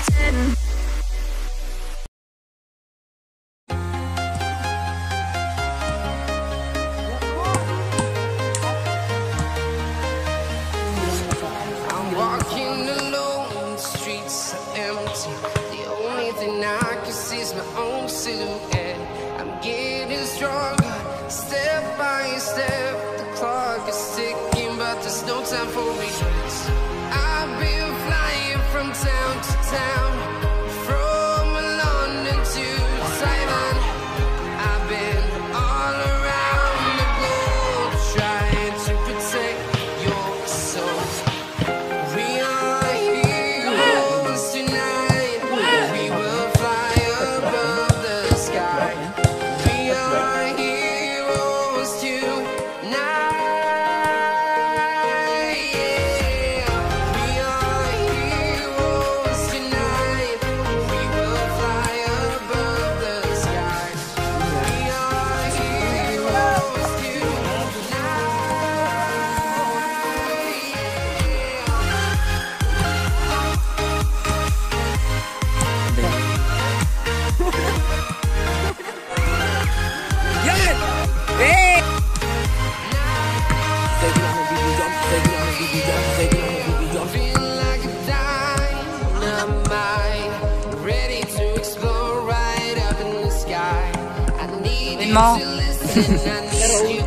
pretend. I'm walking alone, the streets are empty. The only thing I can see is my own silhouette. I'm getting stronger, step by step. The clock is ticking, but there's no time for regrets. I've been flying from town to town, from London to Taiwan. I've been all around the globe, trying to protect your soul. We are heroes tonight. We will fly above the sky. We are heroes tonight. Yeah. We are heroes tonight. We will fly above the sky. We are heroes tonight. Feel like a dynamite, ready to explore right up in the sky. I need you to listen, I need you